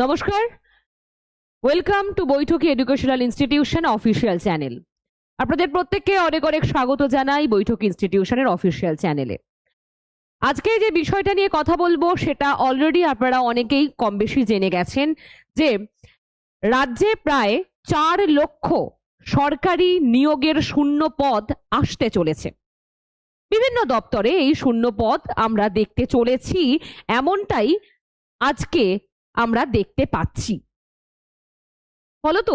নমস্কার, welcome to বৈঠকি educational institution official channel. আপনাদের প্রত্যেককে অনেক অনেক স্বাগত জানাই বৈঠকি ইনস্টিটিউশনের অফিসিয়াল চ্যানেলে। আজকে যে বিষয়টা নিয়ে কথা বলবো সেটা অলরেডি আপনারা অনেকেই কম বেশি জেনে গেছেন যে রাজ্যে প্রায় 4 লক্ষ সরকারি নিয়োগের শূন্য পদ আসতে চলেছে। বিভিন্ন দপ্তরে এই শূন্য পদ আমরা দেখতে চলেছি, এমনটাই আজকে আমরা দেখতে পাচ্ছি। ফলত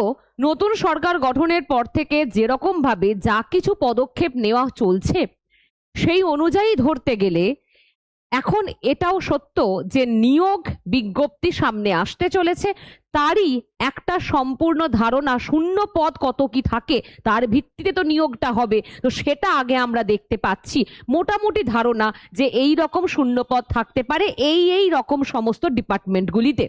নতুন সরকার গঠনের পর থেকে যেরকম ভাবে যা কিছু পদক্ষেপ নেওয়া চলছে সেই অনুযায়ী ধরতে গেলে এখন এটাও সত্য যে নিয়োগ বিজ্ঞপ্তি সামনে আসতে চলেছে, তারই একটা সম্পূর্ণ ধারণা শূন্য পদ কত কি থাকে তার ভিত্তিতে তো নিয়োগটা হবে, তো সেটা আগে আমরা দেখতে পাচ্ছি মোটামুটি ধারণা যে এই রকম শূন্য পদ থাকতে পারে এই রকম সমস্ত ডিপার্টমেন্টগুলিতে।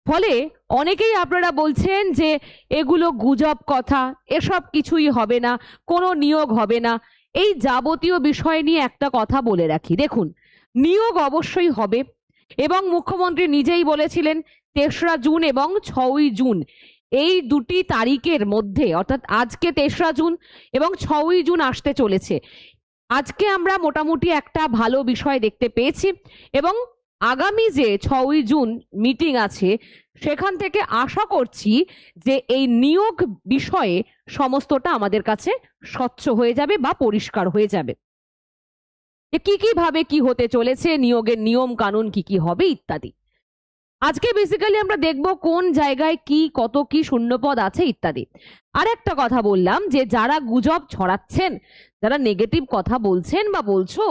ফলে অনেকেই আপনারা বলছেন যে এগুলো গুজব কথা, এসব কিছুই হবে না, কোনো নিয়োগ হবে না। এই যাবতীয় বিষয় নিয়ে একটা কথা বলে রাখি, দেখুন নিয়োগ অবশ্যই হবে এবং মুখ্যমন্ত্রী নিজেই বলেছিলেন 3রা জুন এবং 6ই জুন এই দুটি তারিখের মধ্যে, অর্থাৎ আজকে 3রা জুন এবং 6ই জুন আসতে চলেছে। আজকে আমরা মোটামুটি একটা ভালো বিষয় দেখতে পেয়েছি এবং আগামী যে 6ই জুন মিটিং আছে সেখান থেকে আশা করছি যে এই নিয়োগ বিষয়ে সমস্তটা আমাদের কাছে স্বচ্ছ হয়ে যাবে বা পরিষ্কার হয়ে যাবে, যে কি ভাবে কি হতে চলেছে, নিয়োগের নিয়ম কানুন কি হবে ইত্যাদি। আজকে বেসিক্যালি আমরা দেখব কোন জায়গায় কি কত কি শূন্যপদ আছে ইত্যাদি। আর একটা কথা বললাম যে যারা গুজব ছড়াচ্ছেন, যারা নেগেটিভ কথা বলছেন বা বলছো,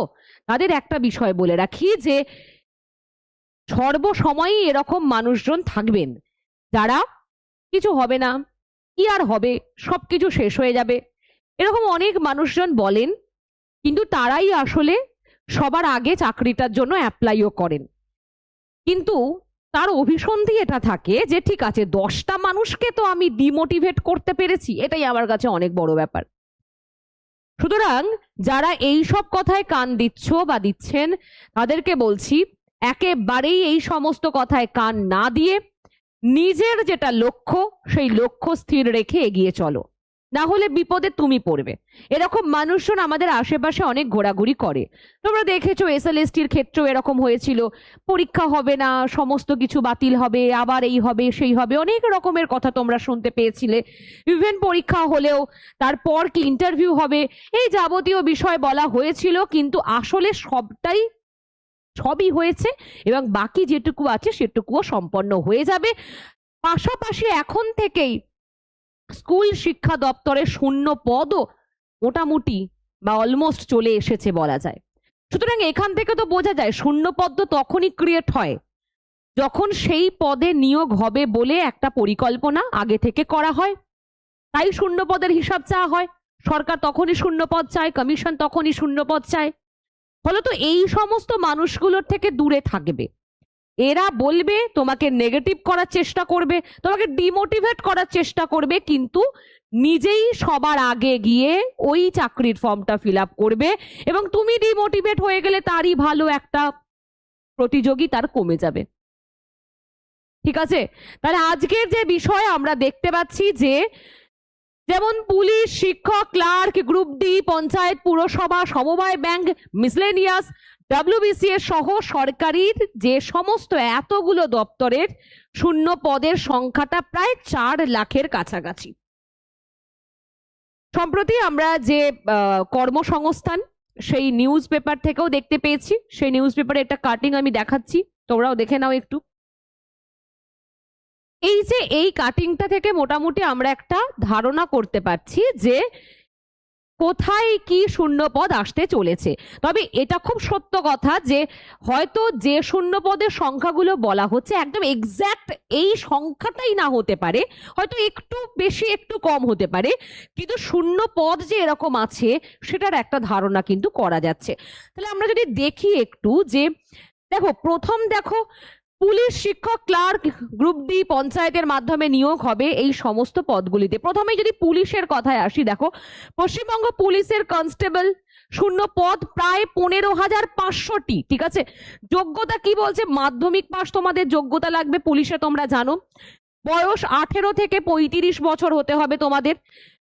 তাদের একটা বিষয় বলে রাখি যে সর্বসময়ই এরকম মানুষজন থাকবেন যারা কিছু হবে না, কি আর হবে, সবকিছু শেষ হয়ে যাবে, এরকম অনেক মানুষজন বলেন, কিন্তু তারাই আসলে সবার আগে চাকরিটার জন্য অ্যাপ্লাইও করেন। কিন্তু তার অভিসন্ধি এটা থাকে যে ঠিক আছে 10টা মানুষকে তো আমি ডিমোটিভেট করতে পেরেছি, এটাই আমার কাছে অনেক বড় ব্যাপার। সুতরাং যারা এই সব কথায় কান দিচ্ছ বা দিচ্ছেন তাদেরকে বলছি একেবারেই এই সমস্ত কথায় কান না দিয়ে নিজের যেটা লক্ষ্য সেই লক্ষ্য স্থির রেখে এগিয়ে চলো, না হলে বিপদে তুমি পড়বে। এরকম মানুষজন আমাদের আশেপাশে অনেক ঘোরাঘুরি করে, তোমরা দেখেছো এসএলএসটির ক্ষেত্রেও এরকম হয়েছিল, পরীক্ষা হবে না, সমস্ত কিছু বাতিল হবে, আবার এই হবে সেই হবে, অনেক রকমের কথা তোমরা শুনতে পেয়েছিলে। ইভেন পরীক্ষা হলেও তারপর কি ইন্টারভিউ হবে, এই যাবতীয় বিষয় বলা হয়েছিল, কিন্তু আসলে সবই হয়েছে এবং বাকি যেটুকু আছে সেটুকুও সম্পন্ন হয়ে যাবে। পাশাপাশি এখন থেকেই স্কুল শিক্ষা দপ্তরের শূন্য পদও মোটামুটি বা অলমোস্ট চলে এসেছে বলা যায়। সুতরাং এখান থেকে তো বোঝা যায় শূন্য পদ তো তখনই ক্রিয়েট হয় যখন সেই পদে নিয়োগ হবে বলে একটা পরিকল্পনা আগে থেকে করা হয়, তাই শূন্য পদের হিসাব চাওয়া হয়। সরকার তখনই শূন্য পদ চায়, কমিশন তখনই শূন্য পদ চায়। ফলত এই সমস্ত মানুষগুলোর থেকে দূরে থাকবে। এরা বলবে, তোমাকে নেগেটিভ করার চেষ্টা করবে, তোমাকে ডিমোটিভেট করার চেষ্টা করবে, কিন্তু নিজেই সবার আগে গিয়ে ওই চাকরির ফর্মটা ফিল আপ করবে এবং তুমি ডিমোটিভেট হয়ে গেলে তারই ভালো একটা প্রতিযোগী তার কমে যাবে। ঠিক আছে, তাহলে আজকের যে বিষয় আমরা দেখতে পাচ্ছি যে যেমন পুলিশ, শিক্ষক, ক্লার্ক, গ্রুপ ডি, পঞ্চায়েত, পুরসভা, সমবায় ব্যাংক, মিসলেনিয়াস, WBCS সহ সরকারির যে সমস্ত এতগুলো দপ্তরের শূন্য পদের সংখ্যাটা প্রায় 4 লাখের কাছাকাছি। সম্প্রতি আমরা যে কর্মসংস্থান সেই নিউজ পেপার থেকেও দেখতে পেয়েছি, সেই নিউজ পেপারে একটা কাটিং আমি দেখাচ্ছি, তোমরাও দেখে নাও একটু। এই যে এই কাটিংটা থেকে মোটামুটি আমরা একটা ধারণা করতে পারছি যে কোথায় কি শূন্য পদ আসতে চলেছে। তবে এটা খুব সত্য কথা যে হয়তো যে শূন্য পদের সংখ্যাগুলো বলা হচ্ছে একদম এক্স্যাক্ট এই সংখ্যাটাই না হতে পারে, হয়তো একটু বেশি একটু কম হতে পারে, কিন্তু শূন্য পদ যে এরকম আছে সেটার একটা ধারণা কিন্তু করা যাচ্ছে। তাহলে আমরা যদি দেখি একটু যে দেখো পুলিশ, শিক্ষক, ক্লার্ক, গ্রুপ ডি, পঞ্চায়েতের মাধ্যমে নিয়োগ হবে এই সমস্ত পদগুলিতে। প্রথমে যদি পুলিশের কথায় আসি, দেখো পশ্চিমবঙ্গ পুলিশের কনস্টেবল, শূন্য পদ প্রায় 15,500টি। ঠিক আছে, যোগ্যতা কি বলছে, মাধ্যমিক পাস তোমাদের যোগ্যতা লাগবে পুলিশে, তোমরা জানো। বয়স 18 থেকে 35 বছর হতে হবে তোমাদের।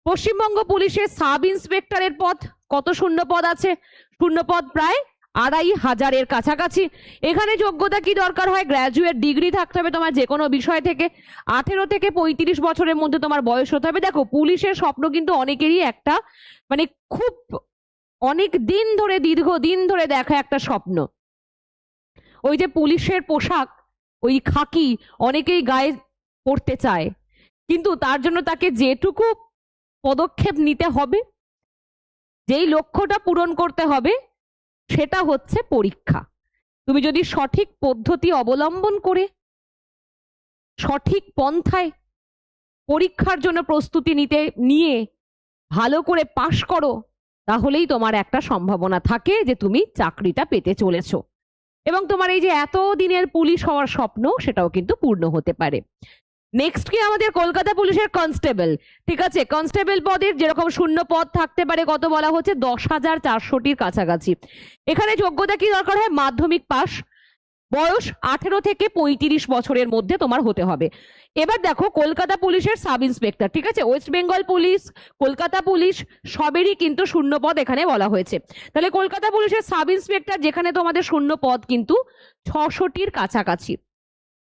পশ্চিমবঙ্গ পুলিশের সাব ইন্সপেক্টরের পদ কত শূন্য পদ আছে? শূন্য পদ প্রায় 2,500-এর কাছাকাছি। এখানে যোগ্যতা কি দরকার হয়? গ্র্যাজুয়েট ডিগ্রি থাকতে হবে তোমার যে কোনো বিষয় থেকে। 18 থেকে 35 বছরের মধ্যে তোমার বয়স হতে হবে। দেখো, পুলিশের স্বপ্ন কিন্তু অনেকেরই একটা, মানে খুব অনেক দিন ধরে, দীর্ঘদিন ধরে দেখা একটা স্বপ্ন। ওই যে পুলিশের পোশাক, ওই খাকি অনেকেই গায়ে পড়তে চায়, কিন্তু তার জন্য তাকে যেটুকু পদক্ষেপ নিতে হবে, যেই লক্ষ্যটা পূরণ করতে হবে, সেটা হচ্ছে পরীক্ষা। তুমি যদি সঠিক পদ্ধতি অবলম্বন করে সঠিক পন্থায় পরীক্ষার জন্য প্রস্তুতি নিয়ে ভালো করে পাশ করো, তাহলেই তোমার একটা সম্ভাবনা থাকে যে তুমি চাকরিটা পেতে চলেছো, এবং তোমার এই যে এত দিনের পুলিশ হওয়ার স্বপ্ন, সেটাও কিন্তু পূর্ণ হতে পারে। নেক্সট কি আমাদের কলকাতা পুলিশের কনস্টেবল। ঠিক আছে, কনস্টেবল পদের যেরকম শূন্য পদ থাকতে পারে, কত বলা হচ্ছে, 10,400-টির কাছাকাছি। এখানে যোগ্যতা কি দরকার হয়? মাধ্যমিক পাস, বয়স 18 থেকে 35 বছরের মধ্যে তোমার হতে হবে। এবার দেখো, কলকাতা পুলিশের সাব ইন্সপেক্টর, ঠিক আছে, West Bengal police, Kolkata police সবেরই কিন্তু শূন্য পদ এখানে বলা হয়েছে। তাহলে কলকাতা পুলিশের সাব ইন্সপেক্টর, যেখানে তোমাদের শূন্য পদ কিন্তু 600-টির কাছাকাছি।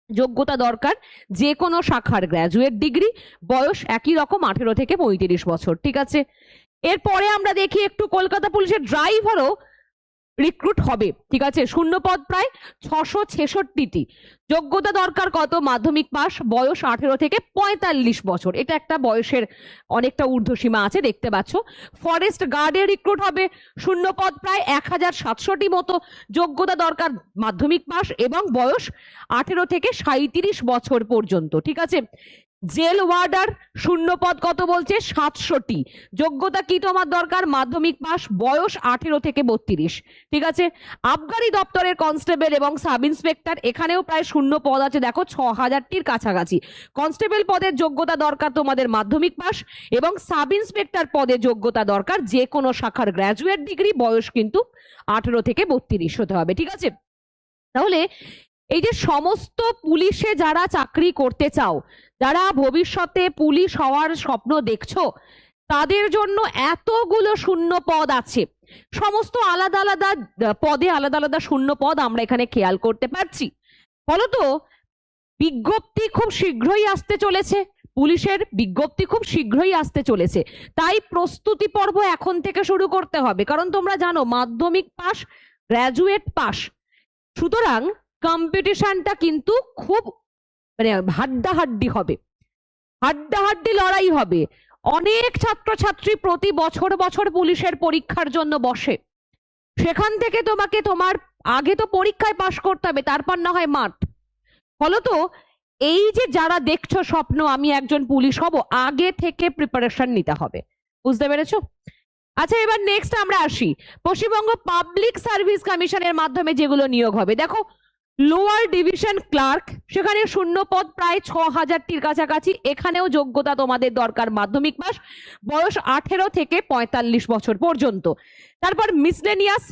যোগ্যতা দরকার যে কোনো শাখার গ্র্যাজুয়েট ডিগ্রি, বয়স একই রকম 18 থেকে 35 বছর। ঠিক আছে, এরপরে আমরা দেখি একটু কলকাতা পুলিশের ড্রাইভারও রিক্রুট হবে। ঠিক আছে, শূন্য পদ প্রায় 666টি। যোগ্যতা দরকার কত? মাধ্যমিক পাস, বয়স 18 থেকে 45 বছর। এটা একটা বয়সের অনেকটা ঊর্ধ্বসীমা আছে, দেখতে পাচ্ছ। ফরেস্ট গার্ডে রিক্রুট হবে, শূন্য পদ প্রায় 1,700টি মতো। যোগ্যতা দরকার মাধ্যমিক পাস এবং বয়স 18 থেকে 37 বছর পর্যন্ত। ঠিক আছে, জেল ওয়ার্ডার শূন্য পদ কত বলছে? 700টি। যোগ্যতা কি তোমার দরকার? মাধ্যমিক পাস, বয়স 18 থেকে 32। ঠিক আছে, আবগারি দপ্তরের কনস্টেবল এবং সাব ইন্সপেক্টর, এখানেও প্রায় শূন্য পদ আছে, দেখো 6,000-টির কাছাকাছি। কনস্টেবল পদের যোগ্যতা দরকার তোমাদের মাধ্যমিক পাস, এবং সাব ইন্সপেক্টর পদের যোগ্যতা দরকার যে কোনো শাখার গ্র্যাজুয়েট ডিগ্রি, বয়স কিন্তু 18 থেকে 32 হতে হবে। ঠিক আছে, তাহলে এই যে সমস্ত পুলিশে যারা চাকরি করতে চাও, যারা ভবিষ্যতে পুলিশ হওয়ার স্বপ্ন দেখছো, তাদের জন্য এতগুলো শূন্য পদ আছে। সমস্ত আলাদা আলাদা পদে আলাদা আলাদা শূন্য পদ আমরা এখানে খেয়াল করতে পারছি। ফলত বিজ্ঞপ্তি খুব শীঘ্রই আসতে চলেছে, পুলিশের বিজ্ঞপ্তি খুব শীঘ্রই আসতে চলেছে। তাই প্রস্তুতি পর্ব এখন থেকে শুরু করতে হবে, কারণ তোমরা জানো মাধ্যমিক পাস, গ্র্যাজুয়েট পাস, সুতরাং কম্পিটিশনটা কিন্তু খুব, মানে হাড্ডাহাড্ডি হবে, হাড্ডাহাড্ডি লড়াই হবে। অনেক ছাত্রছাত্রী প্রতি বছর বছর পুলিশের পরীক্ষার জন্য বসে, সেখান থেকে তোমাকে তোমার আগে তো পরীক্ষায় পাশ করতে হবে, তারপর না হয় মাঠ। ফলত এই যে যারা দেখছো স্বপ্ন আমি একজন পুলিশ হব, আগে থেকে প্রিপারেশন নিতে হবে। বুঝতে পেরেছো? আচ্ছা, এবার নেক্সট আমরা আসি পশ্চিমবঙ্গ পাবলিক সার্ভিস কমিশনের মাধ্যমে যেগুলো নিয়োগ হবে। দেখো, লোয়ার ডিভিশন ক্লার্ক, সেখানে শূন্য পদ প্রায় 6,000-টির কাছাকাছি। এখানেও যোগ্যতা তোমাদের দরকার মাধ্যমিক পাস, বয়স 18 থেকে 45 বছর পর্যন্ত। তারপর মিসলেনিয়াস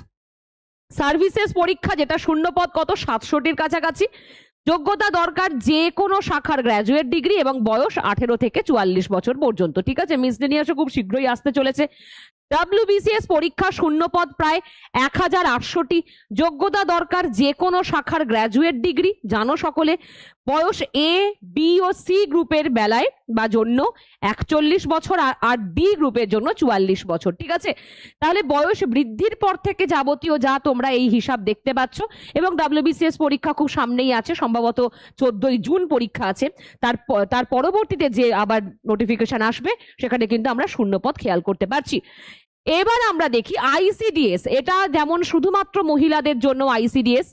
সার্ভিসেস পরীক্ষা, যেটা শূন্য পদ কত? 700-টির কাছাকাছি। যোগ্যতা দরকার যে কোনো শাখার গ্র্যাজুয়েট ডিগ্রি এবং বয়স 18 থেকে 44 বছর পর্যন্ত। ঠিক আছে, মিসলেনিয়াসও খুব শীঘ্রই আসতে চলেছে। WBCS পরীক্ষা শূন্য পদ প্রায় 1,800টি। যোগ্যতা দরকার যে কোনো শাখার গ্র্যাজুয়েট ডিগ্রি, জানো সকলে। বয়স A, B ও C গ্রুপের বেলায় বা জন্য 41 বছর, আর D গ্রুপের জন্য 44 বছর। ঠিক আছে, তাহলে বয়স বৃদ্ধির পর থেকে যাবতীয় যা তোমরা এই হিসাব দেখতে পাচ্ছ, এবং WBCS পরীক্ষা খুব সামনেই আছে, সম্ভবত 14ই জুন পরীক্ষা আছে। তার পরবর্তীতে যে আবার নোটিফিকেশন আসবে, সেখানে কিন্তু আমরা শূন্য পদ খেয়াল করতে পারছি। এবার আমরা দেখি ICDS, এটা যেমন শুধুমাত্র মহিলাদের জন্য ICDS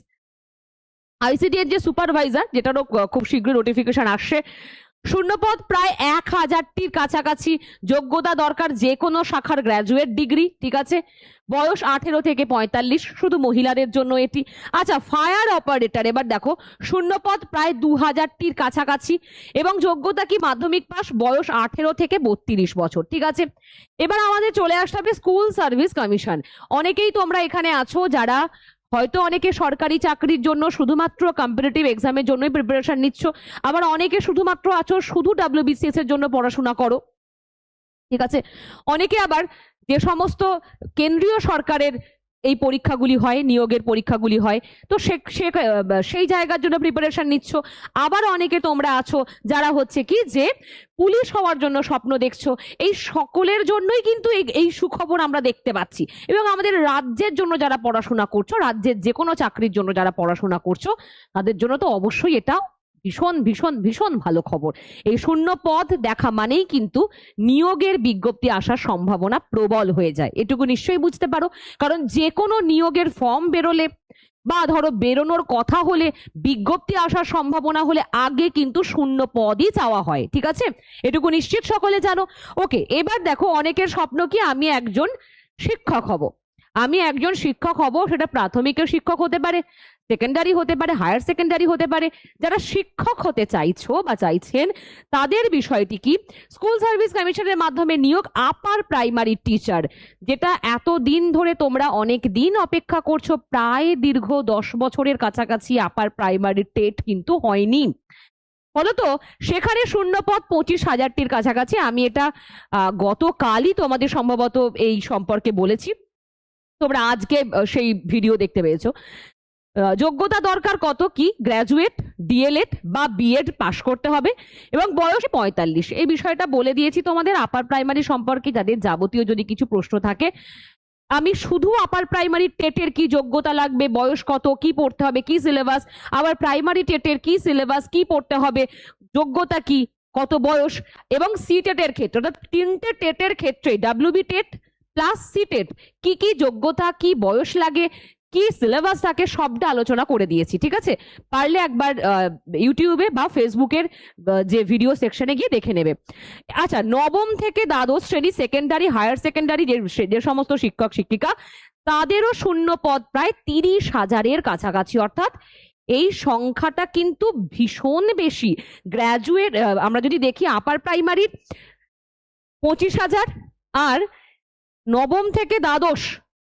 যে সুপারভাইজার, যেটারও খুব শীঘ্রই নোটিফিকেশন আসছে, শূন্যপদ প্রায় 1000টির কাছাকাছি, যোগ্যতা দরকার যে কোনো শাখার গ্র্যাজুয়েট ডিগ্রি, ঠিক আছে, বয়স 18 থেকে 45, শুধু মহিলাদের জন্য এটি। আচ্ছা, ফায়ার অপারেটর, এবার দেখো শূন্যপদ প্রায় 2000টির কাছাকাছি এবং যোগ্যতা কি মাধ্যমিক পাস, বয়স 18 থেকে 32 বছর, ঠিক আছে। এবার আমাদের চলে আসতে হবে স্কুল সার্ভিস কমিশন। অনেকেই তোমরা এখানে আছো যারা হয়তো অনেকে সরকারি চাকরির জন্য শুধুমাত্র কম্পিটিটিভ এক্সামের জন্যই প্রিপারেশন নিচ্ছ, আবার অনেকে শুধুমাত্র আছো শুধু WBCS এর জন্য পড়াশোনা করো, ঠিক আছে। অনেকে আবার যে সমস্ত কেন্দ্রীয় সরকারের এই পরীক্ষাগুলি হয়, নিয়োগের পরীক্ষাগুলি হয়, তো সেই জায়গার জন্য প্রিপারেশন নিচ্ছ। আবার অনেকে তোমরা আছো যারা হচ্ছে কি যে পুলিশ হওয়ার জন্য স্বপ্ন দেখছো। এই সকলের জন্যই কিন্তু এই সুখবর আমরা দেখতে পাচ্ছি। এবং আমাদের রাজ্যের জন্য যারা পড়াশোনা করছো, রাজ্যের যে কোনো চাকরির জন্য যারা পড়াশোনা করছো, তাদের জন্য তো অবশ্যই এটা ভীষণ ভীষণ ভীষণ ভালো খবর। এই শূন্য পদ দেখা মানেই কিন্তু নিয়োগের বিজ্ঞপ্তি আসার সম্ভাবনা প্রবল হয়ে যায়, এটুকু নিশ্চয়ই বুঝতে পারো। কারণ যে কোনো নিয়োগের ফর্ম বেরোলে বা ধরো বেরোনোর কথা হলে, বিজ্ঞপ্তি আসার সম্ভাবনা হলে আগে কিন্তু শূন্য পদই চাওয়া হয়, ঠিক আছে, এটুকু নিশ্চিত সকলে জানো। ওকে, এবার দেখো অনেকের স্বপ্ন কি আমি একজন শিক্ষক হব। আমি একজন শিক্ষক হব, সেটা প্রাথমিকের শিক্ষক হতে পারে, সেকেন্ডারি হতে পারে, হায়ার সেকেন্ডারি হতে পারে। যারা শিক্ষক হতে চাইছো বা চাইছেন তাদের বিষয়টি কি, স্কুল সার্ভিস কমিশনের মাধ্যমে নিয়োগ আপার প্রাইমারি টিচার, যেটা এতদিন ধরে তোমরা অনেক দিন অপেক্ষা করছো, প্রায় দীর্ঘ 10 বছরের কাছাকাছি আপার প্রাইমারি টেট কিন্তু হয়নি। ফলত সেখানে শূন্যপদ 25,000টির কাছাকাছি। আমি এটা গতকালই তোমাদের সম্ভবত এই সম্পর্কে বলেছি, তোমরা আজকে সেই ভিডিও দেখতে পেয়েছো। যোগ্যতা দরকার কত কি, গ্র্যাজুয়েট, ডিএলএড বা বিএড পাশ করতে হবে এবং বয়স 45। এই বিষয়টা বলে দিয়েছি তোমাদের। আপার প্রাইমারি সম্পর্কে যাদের যাবতীয় যদি কিছু প্রশ্ন থাকে, আমি শুধু আপার প্রাইমারি টেটের কি যোগ্যতা লাগবে, বয়স কত, কি পড়তে হবে, কি সিলেবাস, আবার প্রাইমারি টেটের কি সিলেবাস, কি পড়তে হবে, যোগ্যতা কি, কত বয়স, এবং সি টেটের ক্ষেত্রে, অর্থাৎ 3টে টেটের ক্ষেত্রে WB TET plus C TET কি কি যোগ্যতা, কি বয়স লাগে, কি সিলেবাস থাকে, সবটা আলোচনা করে দিয়েছি, ঠিক আছে। পারলে একবার ইউটিউবে বা ফেসবুকের যে ভিডিও সেকশনে গিয়ে দেখে নেবে। আচ্ছা, নবম থেকে দ্বাদশ শ্রেণী, সেকেন্ডারি, হায়ার সেকেন্ডারি যে সমস্ত শিক্ষক শিক্ষিকা, তাদেরও শূন্য পদ প্রায় 30,000-এর কাছাকাছি। অর্থাৎ এই সংখ্যাটা কিন্তু ভীষণ বেশি। গ্র্যাজুয়েট আমরা যদি দেখি আপার প্রাইমারি 25,000, আর নবম থেকে দ্বাদশ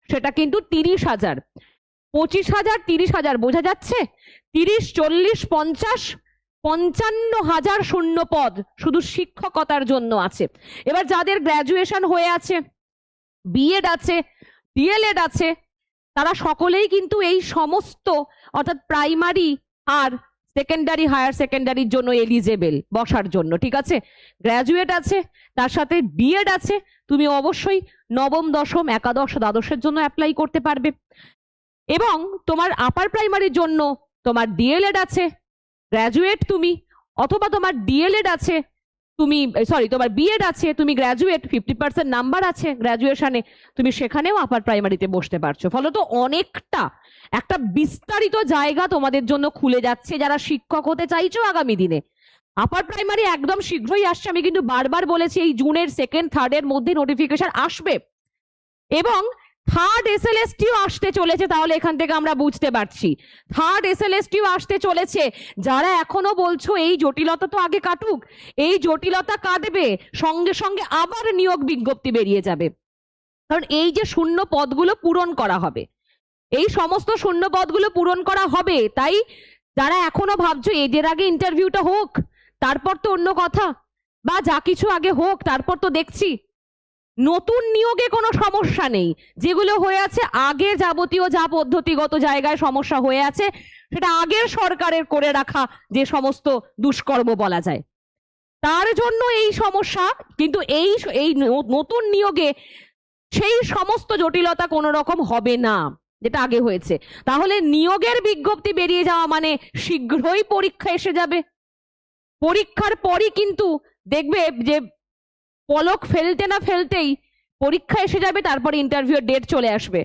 সেটা কিন্তু 30,000। 25,000, 30,000 বোঝা যাচ্ছে। 30, 40, 50, 55,000 শূন্য পদ শুধু শিক্ষকতার জন্য আছে। এবার যাদের গ্র্যাজুয়েশন হয়ে আছে, বিএড আছে, ডিএলএড আছে, তারা সকলেই কিন্তু এই সমস্ত অর্থাৎ প্রাইমারি আর সেকেন্ডারি, হায়ার সেকেন্ডারির জন্য এলিজেবল বসার জন্য, ঠিক আছে। গ্র্যাজুয়েট আছে, তার সাথে বিএড আছে, তুমি অবশ্যই নবম, দশম, একাদশ, দ্বাদশের জন্য অ্যাপ্লাই করতে পারবে। এবং তোমার আপার প্রাইমারির জন্য তোমার ডিএলএড আছে, গ্র্যাজুয়েট তুমি, অথবা তোমার ডিএলএড আছে তুমি, সরি তোমার বিএড আছে, তুমি গ্র্যাজুয়েট, 50% নাম্বার আছে গ্র্যাজুয়েশনে, তুমি সেখানেও আপার প্রাইমারিতে বসতে পারছো। ফলত অনেকটা একটা বিস্তারিত জায়গা তোমাদের জন্য খুলে যাচ্ছে যারা শিক্ষক হতে চাইছো আগামী দিনে। আপার প্রাইমারি একদম শীঘ্রই আসছে, আমি কিন্তু বারবার বলেছি এই জুনের 2nd, 3rd-এর মধ্যে নোটিফিকেশন আসবে। এবং থার্ড এসএলএসটিও আসতে চলেছে, তাহলে এখান থেকে আমরা বুঝতে পারছি থার্ড এসএলএসটিও আসতে চলেছে। যারা এখনো বলছো এই জটিলতা তো আগে কাটুক, এই জটিলতা কাটবে, সঙ্গে সঙ্গে আবার নিয়োগ বিজ্ঞপ্তি বেরিয়ে যাবে। কারণ এই যে শূন্য পদগুলো পূরণ করা হবে, এই সমস্ত শূন্য পদগুলো পূরণ করা হবে, তাই যারা এখনো ভাবছো এদের আগে ইন্টারভিউটা হোক তারপর তো অন্য কথা, বা যা কিছু আগে হোক তারপর তো দেখছি, নতুন নিয়োগে কোনো সমস্যা নেই। যেগুলো হয়ে আছে আগে, যাবতীয় যা পদ্ধতিগত জায়গায় সমস্যা হয়ে আছে, সেটা আগের সরকারের করে রাখা যে সমস্ত দুষ্কর্ম বলা যায়, তার জন্য এই সমস্যা। কিন্তু এই নতুন নিয়োগে সেই সমস্ত জটিলতা কোনো রকম হবে না যেটা আগে হয়েছে। তাহলে নিয়োগের বিজ্ঞপ্তি বেরিয়ে যাওয়া মানে শীঘ্রই পরীক্ষা এসে যাবে। পরীক্ষার পরই কিন্তু দেখবে যে পলক ফেলতে না ফেলতেই পরীক্ষা এসে যাবে, তারপরে ইন্টারভিউর ডেট চলে আসবে।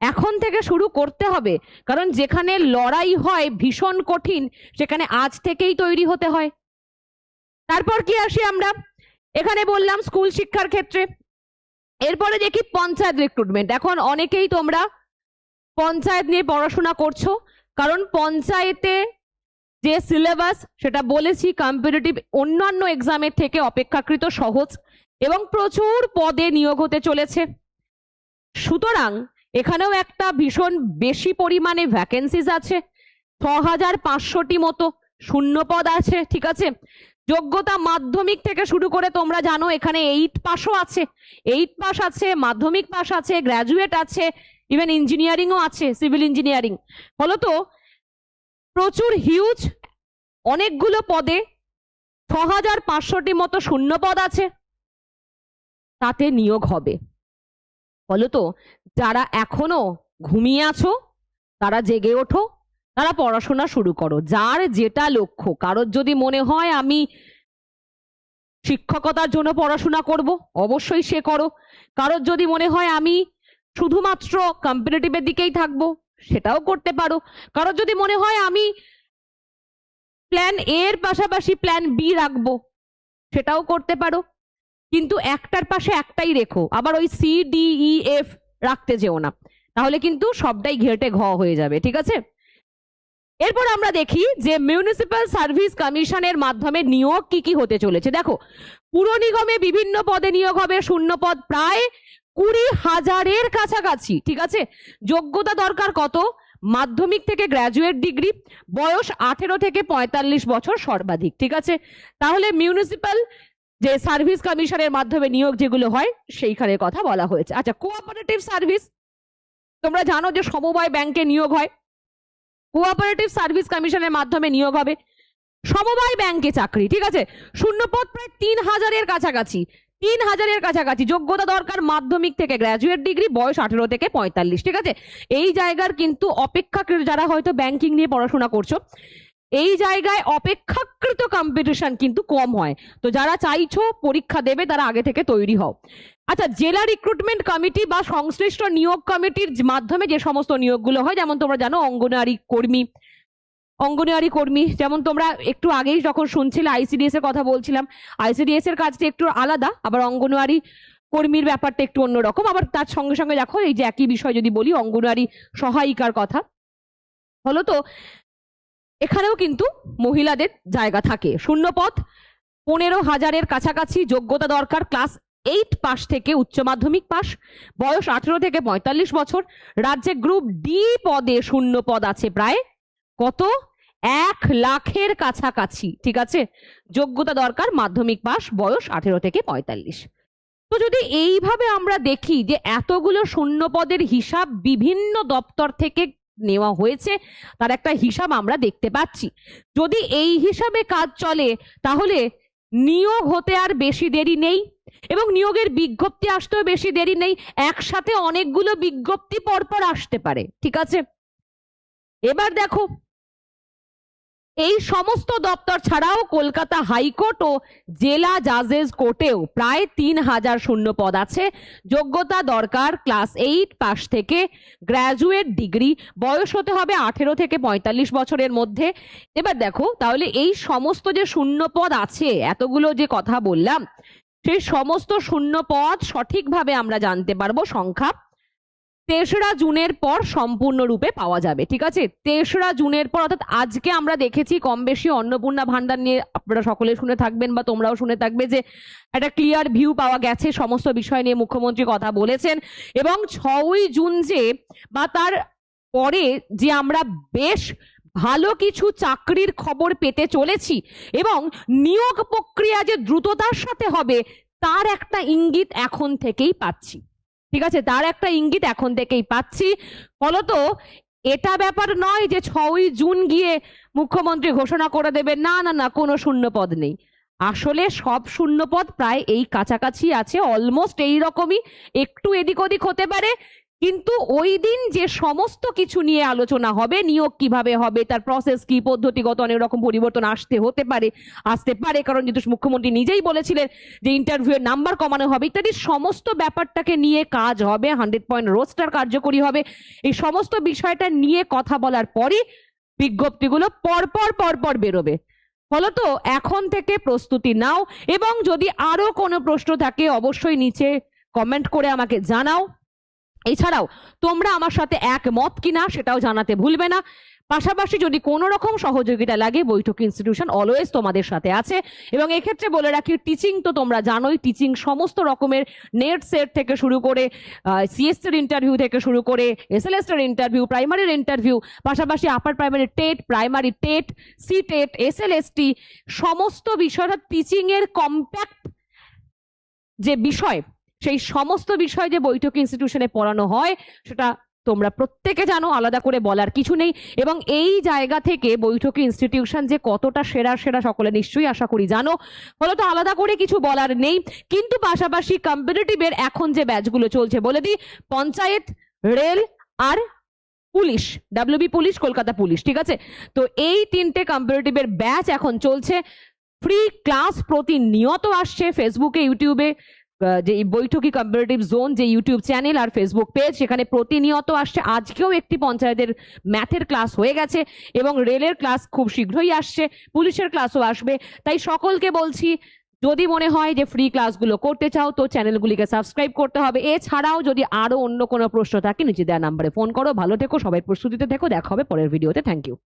এখন থেকে শুরু করতে হবে, কারণ যেখানে লড়াই হয় ভীষণ কঠিন, সেখানে আজ থেকেই তৈরি হতে হয়। তারপর কি আসি আমরা, এখানে বললাম স্কুল শিক্ষার ক্ষেত্রে। এরপরে দেখি পঞ্চায়েত রিক্রুটমেন্ট। এখন অনেকেই তোমরা পঞ্চায়েত নিয়ে পড়াশোনা করছো, কারণ পঞ্চায়েতে যে সিলেবাস সেটা বলেছি কম্পিটিটিভ অন্যান্য এক্সামের থেকে অপেক্ষাকৃত সহজ এবং প্রচুর পদে নিয়োগ হতে চলেছে। সুতরাং এখানেও একটা ভীষণ বেশি পরিমাণে ভ্যাকেন্সিজ আছে, 6500টি মতো শূন্য পদ আছে। ঠিক আছে, যোগ্যতা মাধ্যমিক থেকে শুরু করে তোমরা জানো এখানে 8 পাসও আছে, 8 পাস আছে, মাধ্যমিক পাস আছে, গ্র্যাজুয়েট আছে, ইভেন ইঞ্জিনিয়ারিংও আছে, সিভিল ইঞ্জিনিয়ারিং। ফলত প্রচুর হিউজ অনেকগুলো পদে 6500টি মতো শূন্য পদ আছে, তাতে নিয়োগ হবে। ফলত যারা এখনো ঘুমিয়ে আছো তারা জেগে ওঠো, তারা পড়াশোনা শুরু করো। যার যেটা লক্ষ্য, কারোর যদি মনে হয় আমি শিক্ষকতার জন্য পড়াশোনা করব, অবশ্যই সে করো। কারোর যদি মনে হয় আমি শুধুমাত্র কম্পিটিটিভের দিকেই থাকবো, সেটাও করতে পারো। কারোর যদি মনে হয় আমি প্ল্যান এ এর পাশাপাশি প্ল্যান বি রাখবো, সেটাও করতে পারো। কিন্তু একটার পাশে একটাই রেখো, আবার ওই সি ডি ই এফ রাখতে যেও না, তাহলে কিন্তু সবটাই ঘেটে ঘ হয়ে যাবে। ঠিক আছে, এরপর আমরা দেখি যে মিউনিসিপ্যাল সার্ভিস কমিশনের মাধ্যমে নিয়োগ কি কি হতে চলেছে। দেখো, পুর নিগমে বিভিন্ন পদে নিয়োগ হবে, শূন্য পদ প্রায় 20,000-এর কাছাকাছি। ঠিক আছে, যোগ্যতা দরকার কত? মাধ্যমিক থেকে গ্র্যাজুয়েট ডিগ্রি, বয়স 18 থেকে 45 বছর সর্বাধিক। ঠিক আছে, তাহলে মিউনিসিপ্যাল যে সার্ভিস কমিশনের মাধ্যমে নিয়োগ যেগুলো হয় সেইখানের কথা বলা হয়েছে। আচ্ছা, কোঅপারেটিভ সার্ভিস, তোমরা জানো যে সমবায় ব্যাংকে নিয়োগ হয়, কোঅপারেটিভ সার্ভিস কমিশনের মাধ্যমে নিয়োগ হবে সমবায় ব্যাংকে চাকরি। ঠিক আছে, শূন্যপদ প্রায় 3000-এর কাছাকাছি, 3000-এর কাছাকাছি। যোগ্যতা দরকার মাধ্যমিক থেকে গ্র্যাজুয়েট ডিগ্রি, বয়স 18 থেকে 45। ঠিক আছে, এই জায়গার কিন্তু অপেক্ষাকৃত, যারা হয়তো ব্যাংকিং নিয়ে পড়াশোনা করছো, এই জায়গায় অপেক্ষাকৃত কম্পিটিশন কিন্তু কম হয়। তো যারা চাইছো পরীক্ষা দেবে তারা আগে থেকে তৈরি হও। আচ্ছা, জেলা রিক্রুটমেন্ট কমিটি বা সংশ্লিষ্ট নিয়োগ কমিটির মাধ্যমে যে সমস্ত নিয়োগগুলো হয়, যেমন তোমরা জানো অঙ্গনওয়াড়ি কর্মী, যেমন তোমরা একটু আগেই যখন শুনছিলে আইসিডিএস এর কথা বলছিলাম, আইসিডিএস এর কাজটা একটু আলাদা, আবার অঙ্গনওয়াড়ি কর্মীর ব্যাপারটা একটু অন্যরকম। আবার তার সঙ্গে সঙ্গে দেখো, এই যে একই বিষয় যদি বলি, অঙ্গনওয়াড়ি সহায়িকার কথা, হলো তো এখানেও কিন্তু মহিলাদের জায়গা থাকে। শূন্য পদ 15,000-এর কাছাকাছি। যোগ্যতা দরকার ক্লাস 8 পাস থেকে উচ্চ মাধ্যমিক পাস, বয়স 18 থেকে 45 বছর। রাজ্যে গ্রুপ ডি পদে শূন্য পদ আছে প্রায় কত? 1 লাখের কাছাকাছি। ঠিক আছে, যোগ্যতা দরকার মাধ্যমিক পাস, বয়স 18 থেকে 45। তো যদি এইভাবে আমরা দেখি যে এতগুলো শূন্য পদের হিসাব বিভিন্ন দপ্তর থেকে নেওয়া হয়েছে, তার একটা হিসাব আমরা দেখতে পাচ্ছি। যদি এই হিসাবে কাজ চলে তাহলে নিয়োগ হতে আর বেশি দেরি নেই, এবং নিয়োগের বিজ্ঞপ্তি আসতেও বেশি দেরি নেই। একসাথে অনেকগুলো বিজ্ঞপ্তি পরপর আসতে পারে। ঠিক আছে, এবার দেখো, এই সমস্ত দপ্তর ছাড়াও কলকাতা হাইকোর্ট ও জেলা জাজেস কোর্টেও প্রায় 3000 শূন্য পদ আছে। যোগ্যতা দরকার ক্লাস 8 পাস থেকে গ্র্যাজুয়েট ডিগ্রি, বয়স হতে হবে 18 থেকে 45 বছরের মধ্যে। এবার দেখো, তাহলে এই সমস্ত যে শূন্য পদ আছে, এতগুলো যে কথা বললাম, সেই সমস্ত শূন্য পদ সঠিকভাবে আমরা জানতে পারবো সংখ্যা 3রা জুনের পর সম্পূর্ণরূপে পাওয়া যাবে। ঠিক আছে, 3রা জুনের পর, অর্থাৎ আজকে আমরা দেখেছি কম বেশি অন্নপূর্ণা ভান্ডার নিয়ে আপনারা সকলে শুনে থাকবেন বা তোমরাও শুনে থাকবে যে একটা ক্লিয়ার ভিউ পাওয়া গেছে, সমস্ত বিষয় নিয়ে মুখ্যমন্ত্রী কথা বলেছেন। এবং 6ই জুন যে বা তার পরে যে আমরা বেশ ভালো কিছু চাকরির খবর পেতে চলেছি এবং নিয়োগ প্রক্রিয়া যে দ্রুততার সাথে হবে, তার একটা ইঙ্গিত এখন থেকেই পাচ্ছি। ঠিক আছে, তার একটা ইঙ্গিত এখন থেকেই পাচ্ছি। ফলত এটা ব্যাপার নয় যে 6ই জুন গিয়ে মুখ্যমন্ত্রী ঘোষণা করে দেবে না না না কোনো শূন্য পদ নেই। আসলে সব শূন্য পদ প্রায় এই কাছাকাছি আছে, অলমোস্ট এই রকমই, একটু এদিক ওদিক হতে পারে, কিন্তু ওই দিন যে সমস্ত কিছু নিয়ে আলোচনা হবে, নিয়োগ কিভাবে হবে, তার প্রসেস কি, পদ্ধতিগত অনেক রকম পরিবর্তন আসতে পারে, কারণ যেহেতু মুখ্যমন্ত্রী নিজেই বলেছিলেন যে ইন্টারভিউ এর নাম্বার কমানো হবে ইত্যাদি, সমস্ত ব্যাপারটাকে নিয়ে কাজ হবে, 100 পয়েন্ট রোস্টার কার্যকরী হবে। এই সমস্ত বিষয়টা নিয়ে কথা বলার পরই বিজ্ঞপ্তিগুলো পরপর বেরোবে। ফলত এখন থেকে প্রস্তুতি নাও, এবং যদি আরো কোনো প্রশ্ন থাকে অবশ্যই নিচে কমেন্ট করে আমাকে জানাও। এছাড়াও তোমরা আমার সাথে একমত কিনা সেটাও জানাতে ভুলবে না। পাশাপাশি যদি কোনো রকম সহযোগিতা লাগে, বৈঠক ইনস্টিটিউশন অলওয়েজ তোমাদের সাথে আছে। এবং এক্ষেত্রে বলে রাখি, টিচিং তো তোমরা জানোই, টিচিং সমস্ত রকমের নেট সেট থেকে শুরু করে সিএসসি এর ইন্টারভিউ থেকে শুরু করে এসএলএস এর ইন্টারভিউ, প্রাইমারির ইন্টারভিউ, পাশাপাশি upper primary TET, primary TET, C TET, SLST, সমস্ত বিষয় টিচিং এর কম্প্যাক্ট যে বিষয়, সেই সমস্ত বিষয় যে বৈঠক ইনস্টিটিউশনে পড়ানো হয় সেটা তোমরা প্রত্যেকে জানো, আলাদা করে বলার কিছু নেই। এবং এই জায়গা থেকে বৈঠক ইনস্টিটিউশন যে কতটা সেরা সেরা সকলে নিশ্চয়ই আশা করি জানো, ফলত আলাদা করে কিছু বলার নেই। কিন্তু পাশাপাশি কম্পিটিটিভের এখন যে ব্যাচগুলো চলছে, বলে দিই, পঞ্চায়েত, রেল আর police, WB police, Kolkata police, ঠিক আছে? তো এই তিনটে কম্পিটিটিভের ব্যাচ এখন চলছে। ফ্রি ক্লাস প্রতিনিয়ত আসছে ফেসবুকে, ইউটিউবে, যে বৈঠকি কম্পারেটিভ জোন যে ইউটিউব চ্যানেল আর ফেসবুক পেজ, সেখানে প্রতিনিয়ত আসছে। আজকেও একটি পঞ্চায়েতের ম্যাথের ক্লাস হয়ে গেছে, এবং রেলের ক্লাস খুব শীঘ্রই আসছে, পুলিশের ক্লাসও আসবে। তাই সকলকে বলছি, যদি মনে হয় যে ফ্রি ক্লাসগুলো করতে চাও তো চ্যানেলগুলিকে সাবস্ক্রাইব করতে হবে। এছাড়াও যদি আরো অন্য কোনো প্রশ্ন থাকে নিচে দেওয়া নাম্বারে ফোন করো। ভালো থেকো, সবাই প্রস্তুতিতে থেকো, দেখা হবে পরের ভিডিওতে। Thank you.